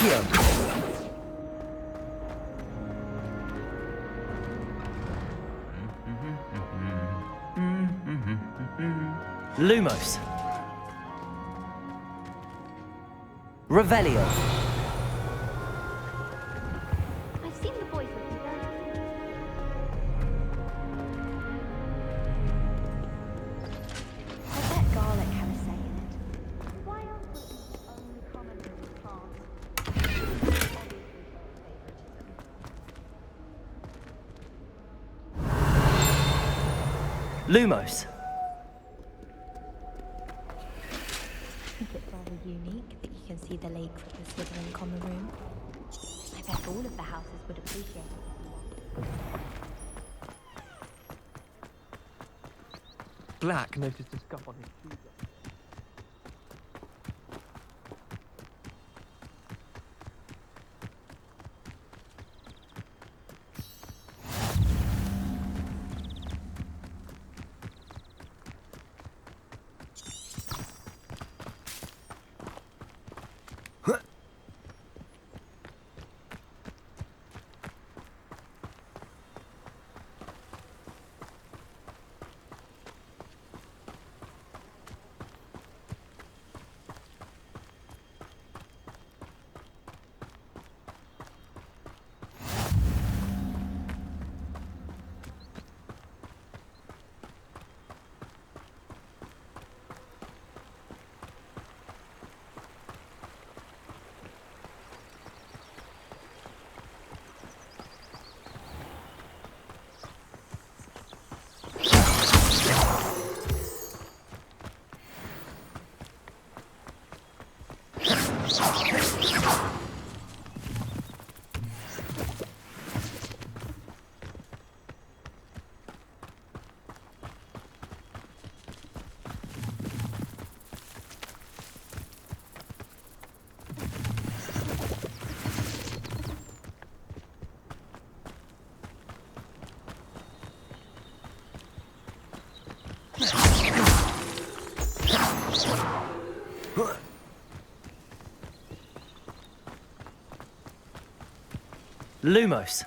Accio. Lumos. Revelio. I've seen the boys looking very happy. I bet garlic had a say in it. Why aren't we the only common room in France? Obviously favoritism. Lumos. I think it's rather unique that you can see the lake from the Slytherin common room. I bet all of the houses would appreciate it. Black noticed a scuff on his shoe. Lumos.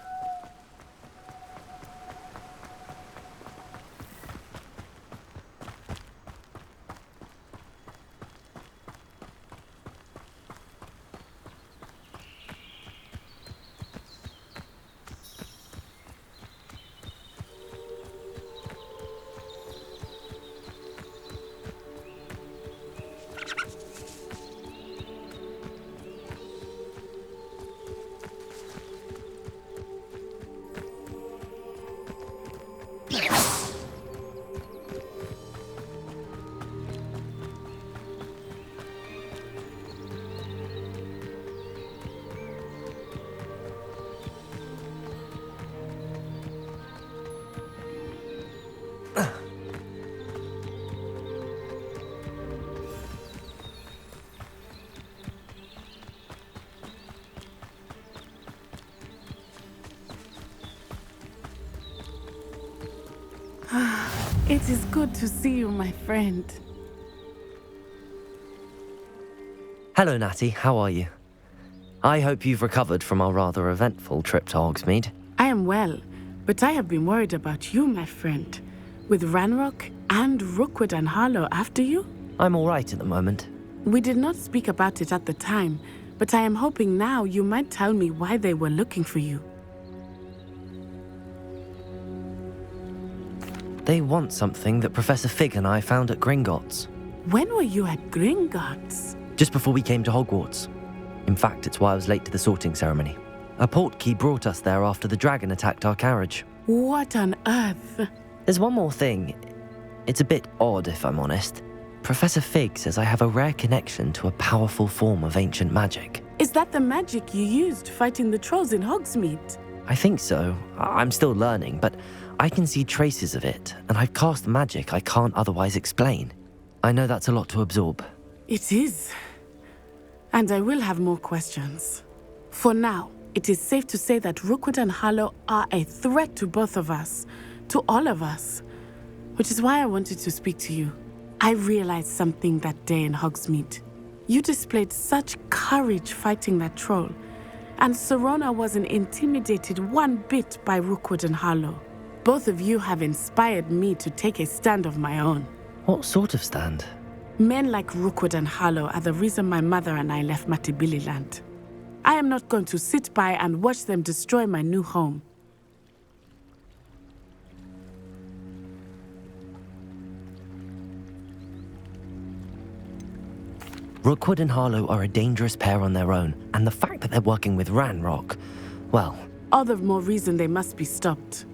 It is good to see you, my friend. Hello, Natty. How are you? I hope you've recovered from our rather eventful trip to Hogsmeade. I am well, but I have been worried about you, my friend. With Ranrock and Rookwood and Harlow after you? I'm all right at the moment. We did not speak about it at the time, but I am hoping now you might tell me why they were looking for you. They want something that Professor Fig and I found at Gringotts. When were you at Gringotts? Just before we came to Hogwarts. In fact, it's why I was late to the sorting ceremony. A portkey brought us there after the dragon attacked our carriage. What on earth? There's one more thing. It's a bit odd, if I'm honest. Professor Fig says I have a rare connection to a powerful form of ancient magic. Is that the magic you used fighting the trolls in Hogsmeade? I think so. I'm still learning, but I can see traces of it, and I've cast magic I can't otherwise explain. I know that's a lot to absorb. It is. And I will have more questions. For now, it is safe to say that Rookwood and Harlow are a threat to both of us, to all of us, which is why I wanted to speak to you. I realized something that day in Hogsmeade. You displayed such courage fighting that troll, and Serona wasn't intimidated one bit by Rookwood and Harlow. Both of you have inspired me to take a stand of my own. What sort of stand? Men like Rookwood and Harlow are the reason my mother and I left Matibili land. I am not going to sit by and watch them destroy my new home. Rookwood and Harlow are a dangerous pair on their own, and the fact that they're working with Ranrock, well... All the more reason they must be stopped.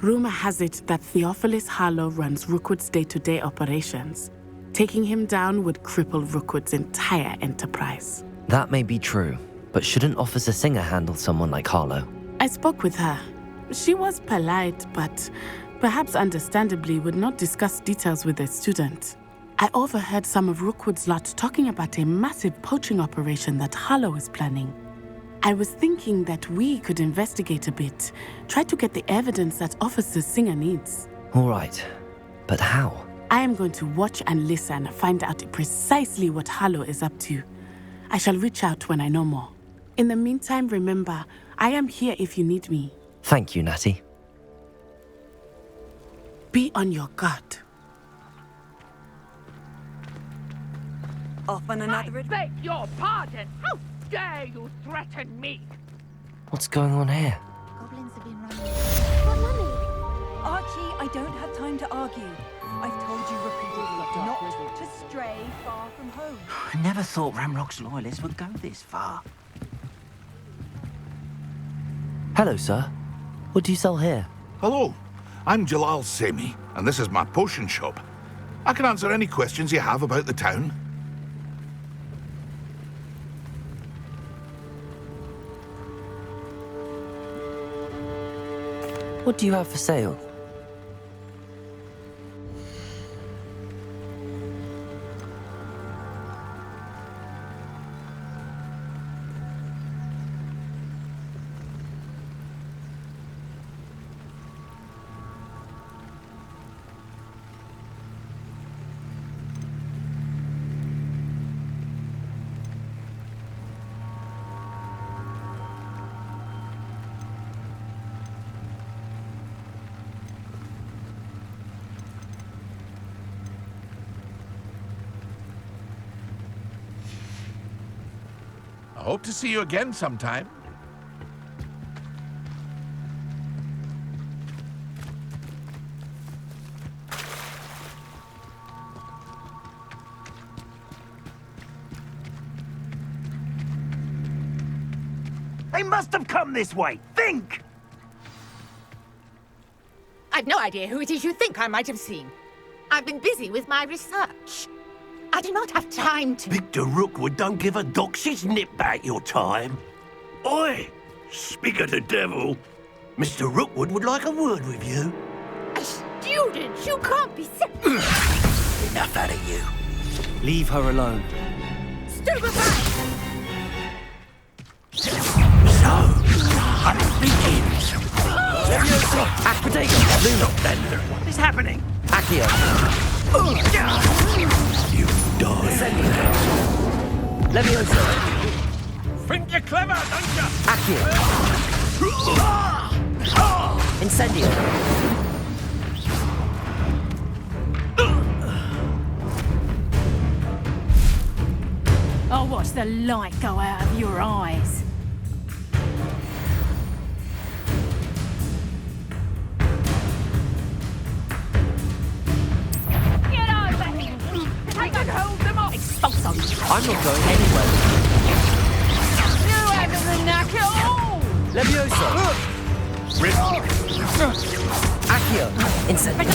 Rumor has it that Theophilus Harlow runs Rookwood's day-to-day operations. Taking him down would cripple Rookwood's entire enterprise. That may be true, but shouldn't Officer Singer handle someone like Harlow? I spoke with her. She was polite, but perhaps understandably would not discuss details with a student. I overheard some of Rookwood's lot talking about a massive poaching operation that Harlow is planning. I was thinking that we could investigate a bit, try to get the evidence that Officer Singer needs. All right, but how? I am going to watch and listen, find out precisely what Harlow is up to. I shall reach out when I know more. In the meantime, remember, I am here if you need me. Thank you, Natty. Be on your guard. Off on another I beg your pardon! How dare you threaten me? What's going on here? Goblins have been running. But Mummy, Archie, I don't have time to argue. I've told you repeatedly not to stray far from home. I never thought Ramrock's loyalists would go this far. Hello, sir. What do you sell here? Hello, I'm Jalal Semi, and this is my potion shop. I can answer any questions you have about the town. What do you have for sale? I hope to see you again sometime. They must have come this way. Think! I've no idea who it is you think I might have seen. I've been busy with my research. I do not have time to... Victor Rookwood don't give a doxy's nip back your time. Oi! Speak of the devil. Mr. Rookwood would like a word with you. A student? You can't be so... Enough out of you. Leave her alone. Stupefy! So, I'm thinking. Acquitego! Luna! Thunder. What is happening? Accio! You die. Levioso! Think you're clever, don't you? Accio! Incendio! I'll watch the light go out of your eyes. Get over here! I can hold them off! Expulso! I'm not going anywhere. You haven't the knack at all! Levioso! Accio! Incendio!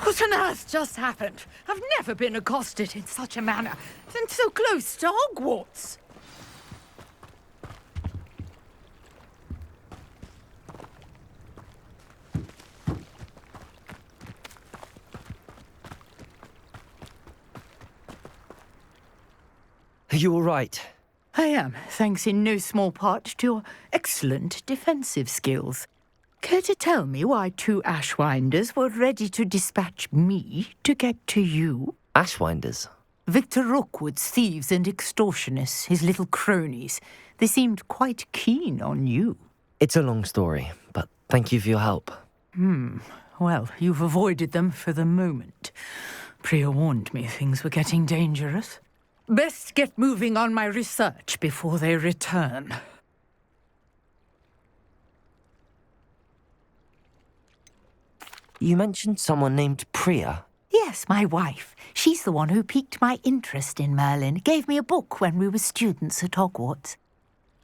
What on earth just happened? I've never been accosted in such a manner, and so close to Hogwarts. Are you all right? I am, thanks in no small part to your excellent defensive skills. Care to tell me why 2 Ashwinders were ready to dispatch me to get to you? Ashwinders? Victor Rookwood's thieves and extortionists, his little cronies. They seemed quite keen on you. It's a long story, but thank you for your help. Well, you've avoided them for the moment. Priya warned me things were getting dangerous. Best get moving on my research before they return. You mentioned someone named Priya. Yes, my wife. She's the one who piqued my interest in Merlin. Gave me a book when we were students at Hogwarts.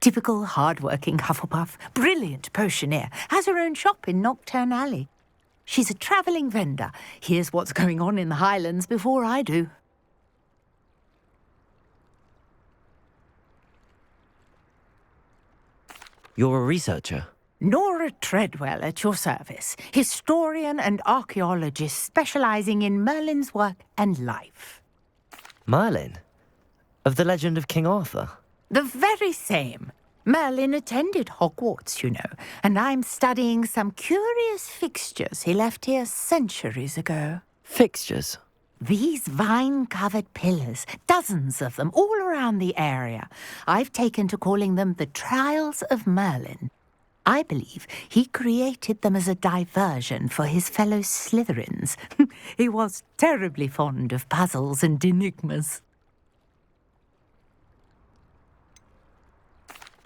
Typical hard-working Hufflepuff, brilliant potioneer, has her own shop in Knockturn Alley. She's a travelling vendor. Hears what's going on in the Highlands before I do. You're a researcher? Nora Treadwell at your service, historian and archaeologist specialising in Merlin's work and life. Merlin? Of the legend of King Arthur? The very same. Merlin attended Hogwarts, you know, and I'm studying some curious fixtures he left here centuries ago. Fixtures? These vine-covered pillars, dozens of them, all around the area. I've taken to calling them the Trials of Merlin. I believe he created them as a diversion for his fellow Slytherins. He was terribly fond of puzzles and enigmas.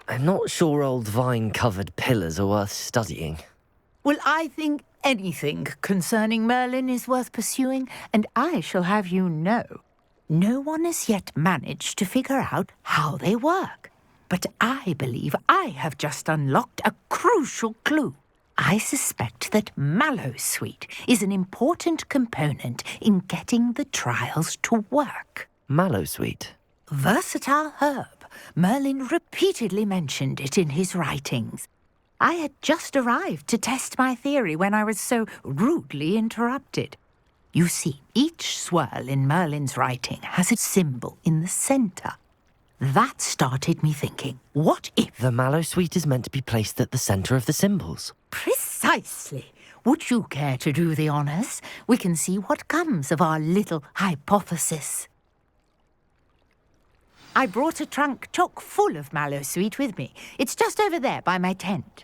I'm not sure old vine-covered pillars are worth studying. Well, I think anything concerning Merlin is worth pursuing, and I shall have you know, no one has yet managed to figure out how they work. But I believe I have just unlocked a crucial clue. I suspect that Mallowsweet is an important component in getting the trials to work. Mallowsweet? Versatile herb. Merlin repeatedly mentioned it in his writings. I had just arrived to test my theory when I was so rudely interrupted. You see, each swirl in Merlin's writing has a symbol in the centre. That started me thinking, what if... The Mallowsweet is meant to be placed at the centre of the symbols. Precisely. Would you care to do the honours? We can see what comes of our little hypothesis. I brought a trunk chock full of Mallowsweet with me. It's just over there by my tent.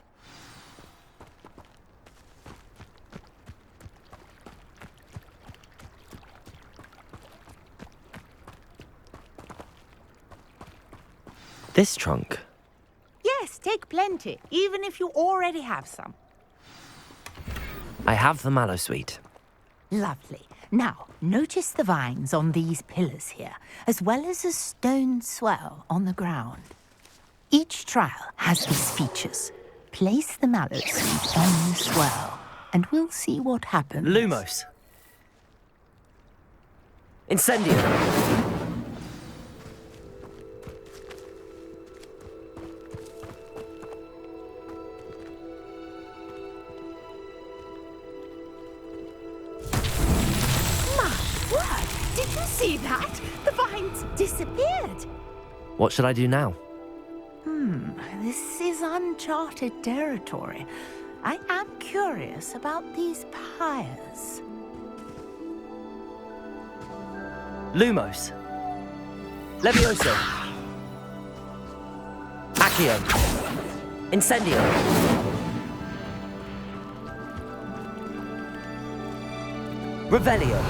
This trunk? Yes, take plenty, even if you already have some. I have the Mallowsweet. Lovely. Now, notice the vines on these pillars here, as well as a stone swell on the ground. Each trial has these features. Place the Mallowsweet on the swell, and we'll see what happens. Lumos. Incendio. Did you see that? The vines disappeared. What should I do now? This is uncharted territory. I am curious about these pyres. Lumos. Levioso. Accio. Incendio. Revelio.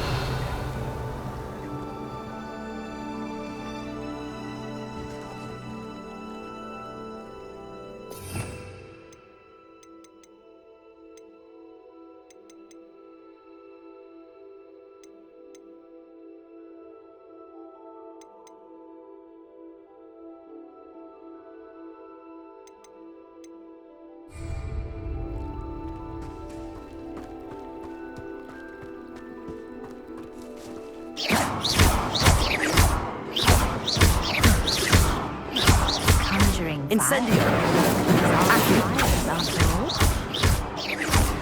Incendio.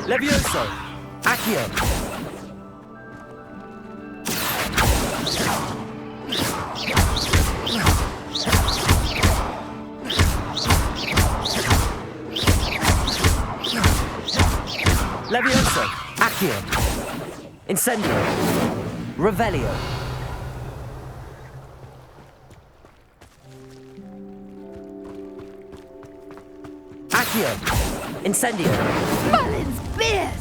Levioso. Accio. Accio! Incendio! Revelio! Accio! Incendio! Merlin's beard!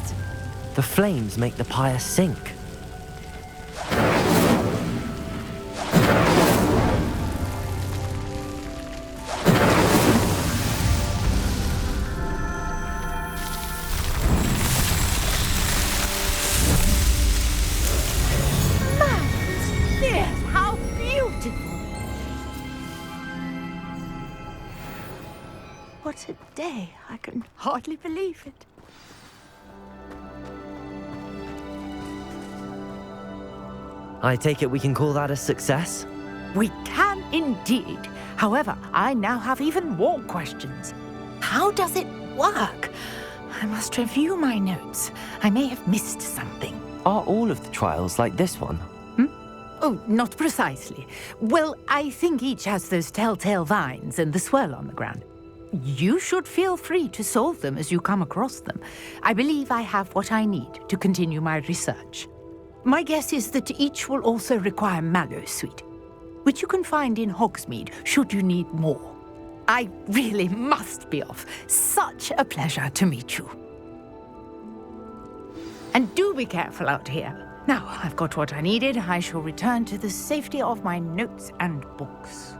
The flames make the pyre sink. Merlin's beard! How beautiful! What a day. I can hardly believe it. I take it we can call that a success? We can indeed. However, I now have even more questions. How does it work? I must review my notes. I may have missed something. Are all of the trials like this one? Oh, not precisely. Well, I think each has those telltale vines and the swirl on the ground. You should feel free to solve them as you come across them. I believe I have what I need to continue my research. My guess is that each will also require mallow sweet, which you can find in Hogsmeade should you need more. I really must be off. Such a pleasure to meet you. And do be careful out here. Now I've got what I needed, I shall return to the safety of my notes and books.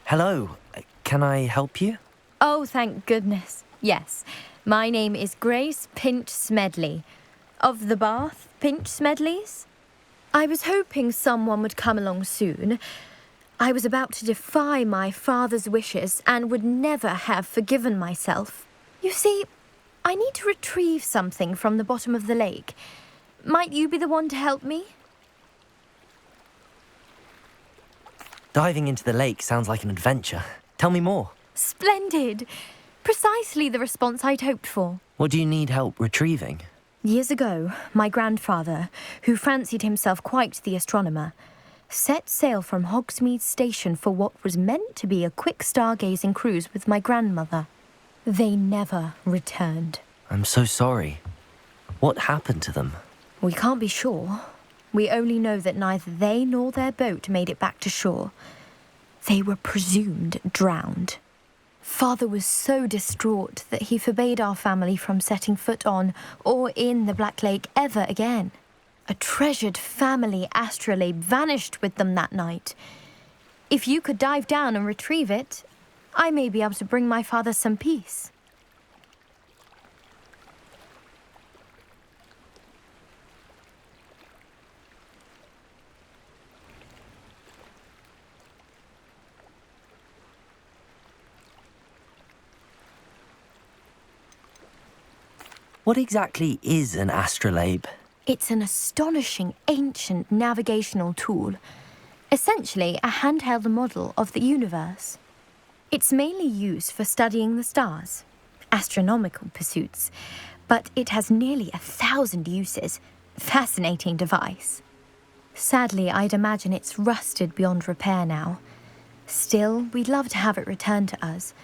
Hello, can I help you? Oh, thank goodness. Yes. My name is Grace Pinch Smedley. Of the Bath Pinch Smedleys? I was hoping someone would come along soon. I was about to defy my father's wishes and would never have forgiven myself. You see, I need to retrieve something from the bottom of the lake. Might you be the one to help me? Diving into the lake sounds like an adventure. Tell me more. Splendid! Precisely the response I'd hoped for. What do you need help retrieving? Years ago, my grandfather, who fancied himself quite the astronomer, set sail from Hogsmeade Station for what was meant to be a quick stargazing cruise with my grandmother. They never returned. I'm so sorry. What happened to them? We can't be sure. We only know that neither they nor their boat made it back to shore. They were presumed drowned. Father was so distraught that he forbade our family from setting foot on or in the Black Lake ever again. A treasured family astrolabe vanished with them that night. If you could dive down and retrieve it, I may be able to bring my father some peace. What exactly is an astrolabe? It's an astonishing ancient navigational tool, essentially a handheld model of the universe. It's mainly used for studying the stars, astronomical pursuits, but it has nearly 1,000 uses. Fascinating device. Sadly, I'd imagine it's rusted beyond repair now. Still, we'd love to have it returned to us.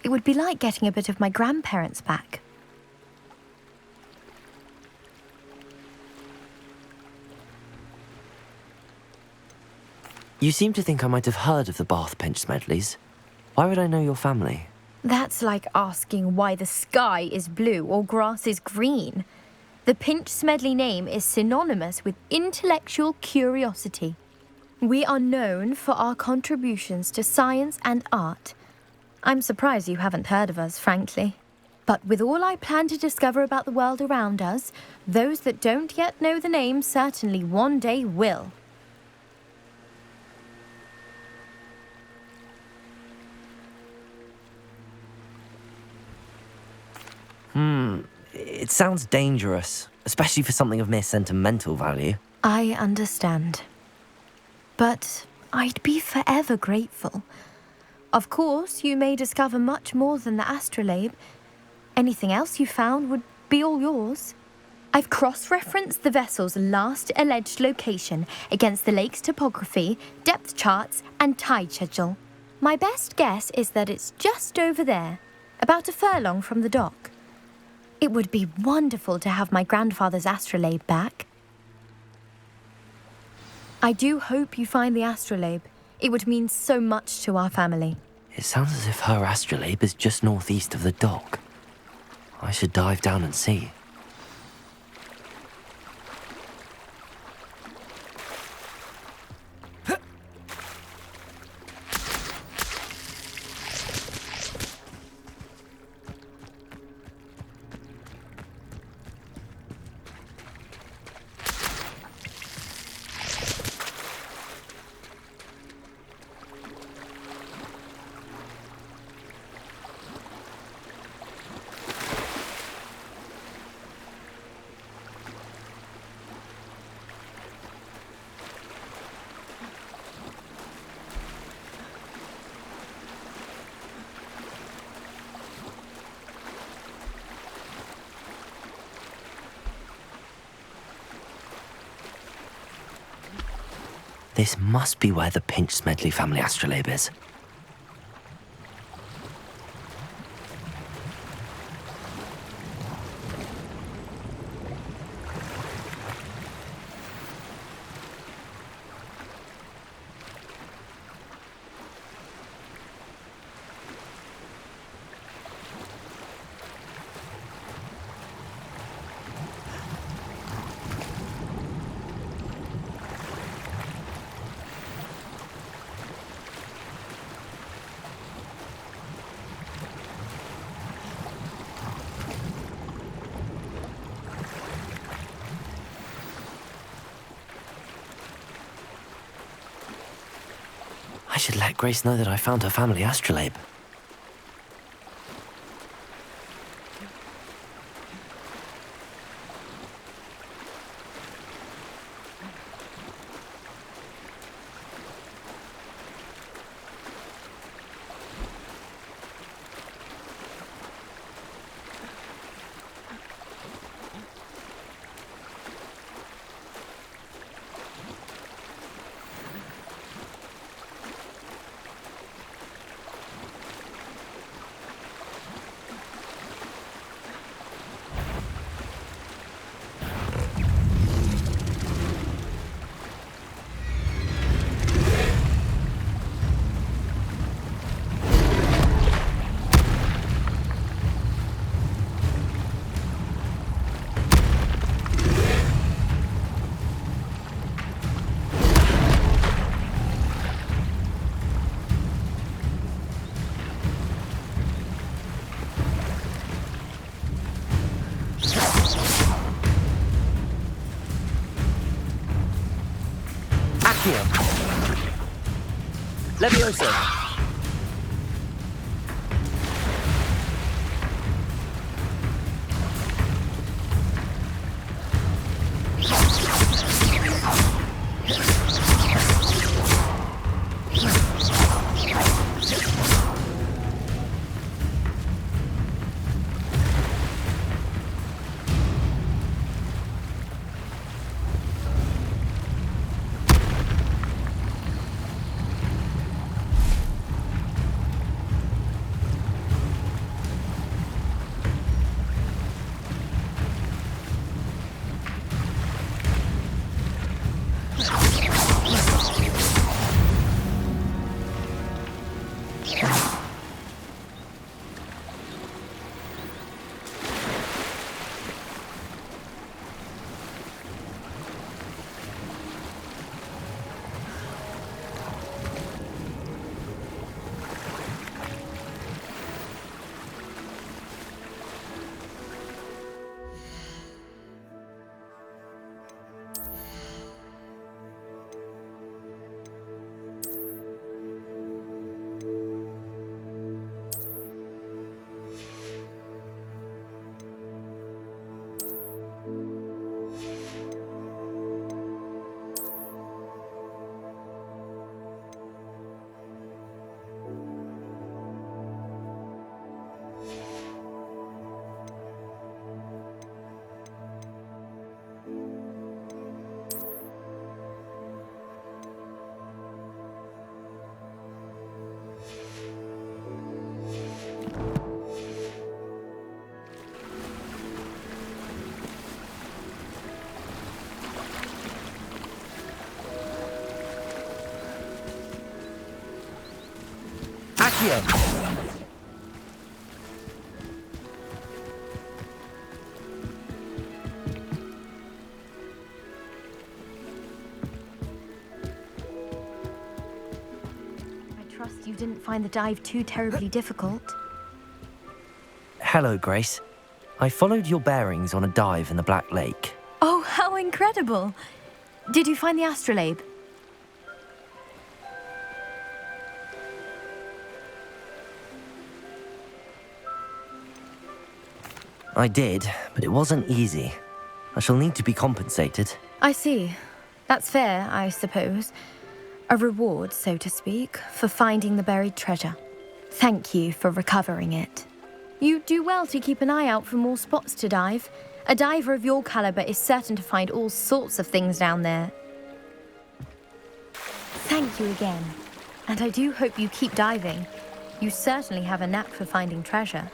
It would be like getting a bit of my grandparents back. You seem to think I might have heard of the Bath Pinch Smedleys. Why would I know your family? That's like asking why the sky is blue or grass is green. The Pinch Smedley name is synonymous with intellectual curiosity. We are known for our contributions to science and art. I'm surprised you haven't heard of us, frankly. But with all I plan to discover about the world around us, those that don't yet know the name certainly one day will. It sounds dangerous, especially for something of mere sentimental value. I understand. But I'd be forever grateful. Of course, you may discover much more than the astrolabe. Anything else you found would be all yours. I've cross-referenced the vessel's last alleged location against the lake's topography, depth charts, and tide schedule. My best guess is that it's just over there, about a furlong from the dock. It would be wonderful to have my grandfather's astrolabe back. I do hope you find the astrolabe. It would mean so much to our family. It sounds as if her astrolabe is just northeast of the dock. I should dive down and see. This must be where the Pinch-Smedley family astrolabe is. I should let Grace know that I found her family astrolabe. Levioso. Accio! I trust you didn't find the dive too terribly difficult. Hello, Grace. I followed your bearings on a dive in the Black Lake. Oh, how incredible! Did you find the astrolabe? I did, but it wasn't easy. I shall need to be compensated. I see. That's fair, I suppose. A reward, so to speak, for finding the buried treasure. Thank you for recovering it. You do well to keep an eye out for more spots to dive. A diver of your caliber is certain to find all sorts of things down there. Thank you again. And I do hope you keep diving. You certainly have a knack for finding treasure.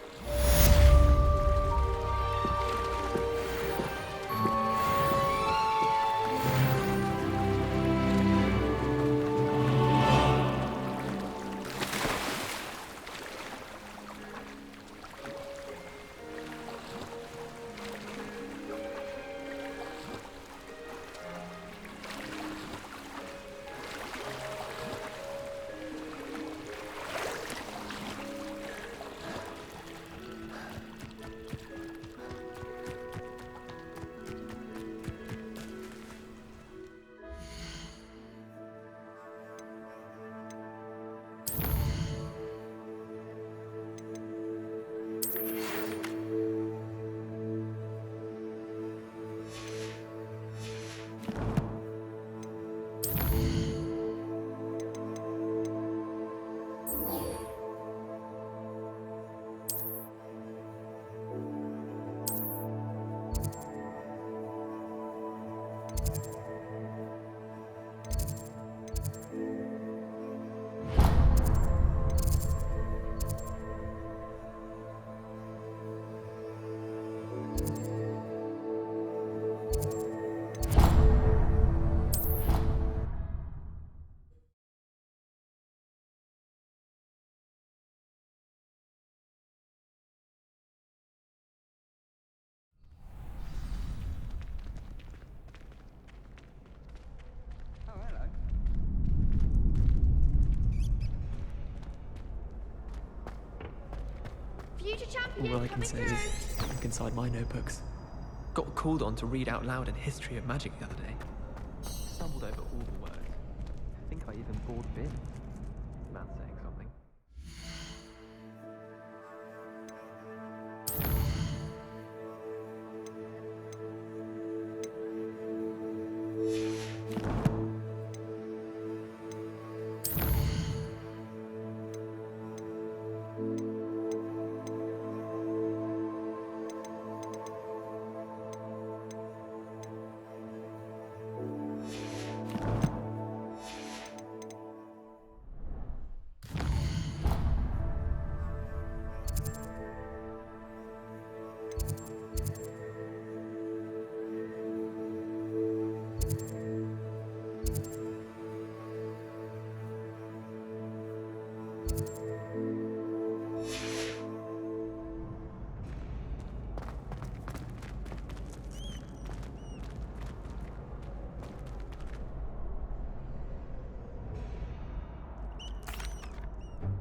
Future champion All I can coming say through. is, look inside my notebooks. Got called on to read out loud a history of magic the other day. Stumbled over all the words. I think I even bored Bin. Man saying something.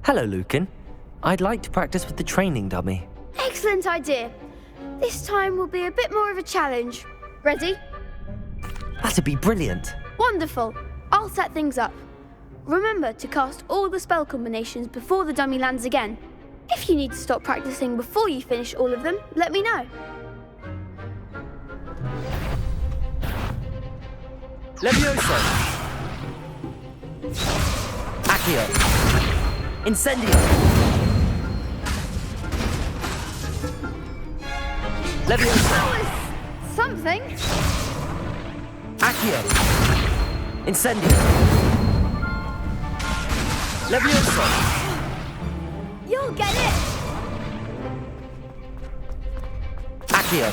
Hello, Lucan. I'd like to practice with the training dummy. Excellent idea. This time will be a bit more of a challenge. Ready? That'd be brilliant. Wonderful. I'll set things up. Remember to cast all the spell combinations before the dummy lands again. If you need to stop practicing before you finish all of them, let me know. Levioso! Accio! Incendio! Levioso! That was something. Accio! Incendio! Levioso! You'll get it. Accio!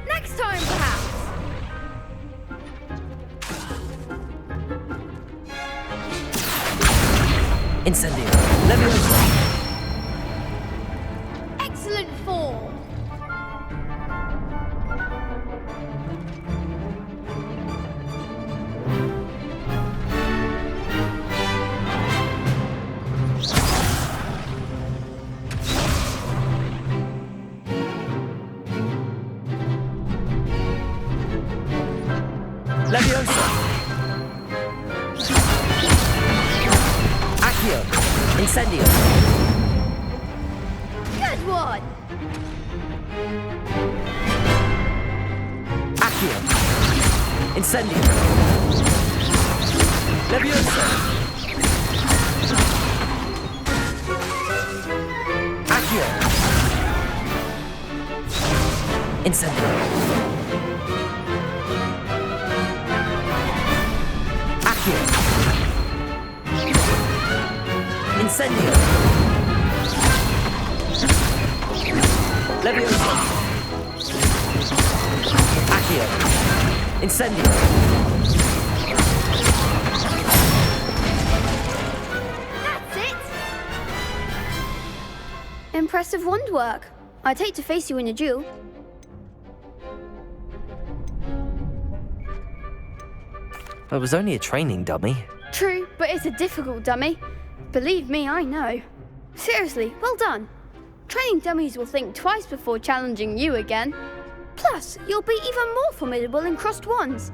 Next time, perhaps. Incendio. Leviosa. Excellent form! Leviosa. Accio. Incendio. Good one! Accio. Incendio. Leviosa. Accio. Incendio. Accio. Incendio. Leviosa. Accio. Incendio. That's it! Impressive wand work. I'd hate to face you in a duel. It was only a training dummy. True, but it's a difficult dummy. Believe me, I know. Seriously, well done. Training dummies will think twice before challenging you again. Plus, you'll be even more formidable in crossed wands.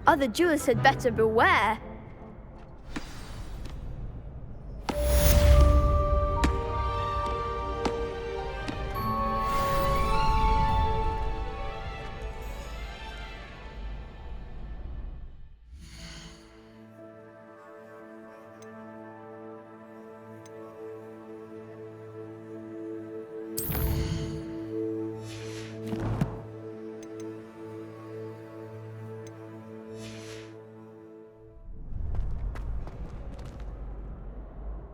Other duelists had better beware.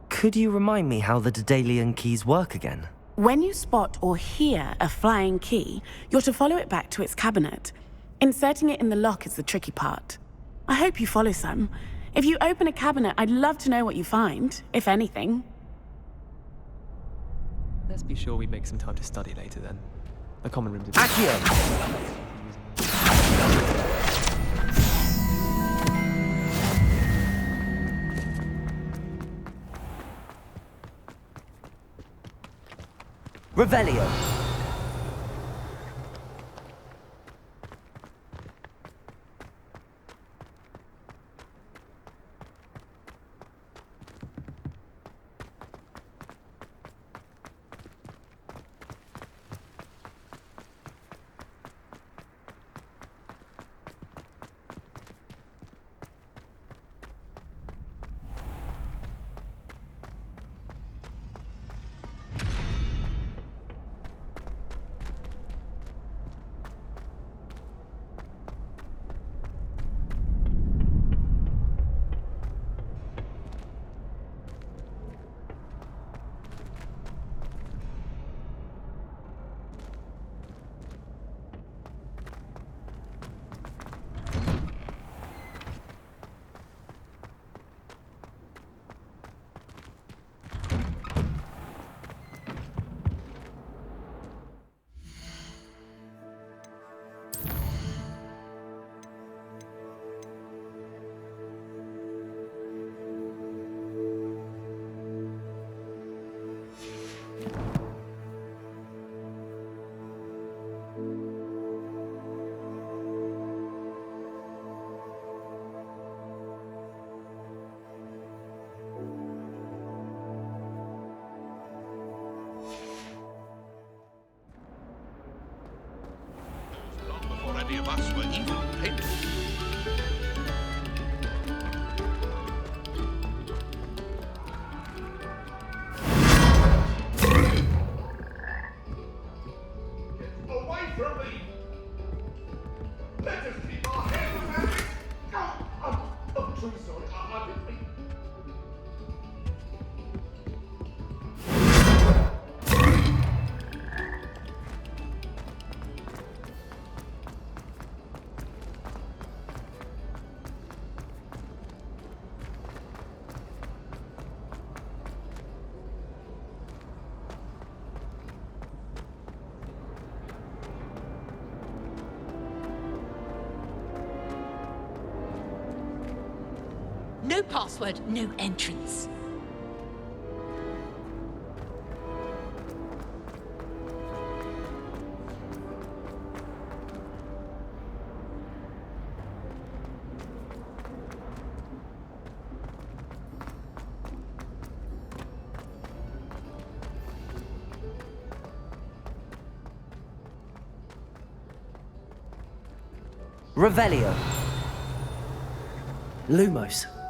Could you remind me how the Daedalian keys work again? When you spot or hear a flying key, you're to follow it back to its cabinet. Inserting it in the lock is the tricky part. I hope you follow some. If you open a cabinet, I'd love to know what you find, if anything. Let's be sure we make some time to study later then. The common room's a Accio. Revelio. Long before any of us were even painted. Away from me! Let us keep our heads back! I'm truly sorry. I didn't mean... No password, no entrance. Revelio. Lumos.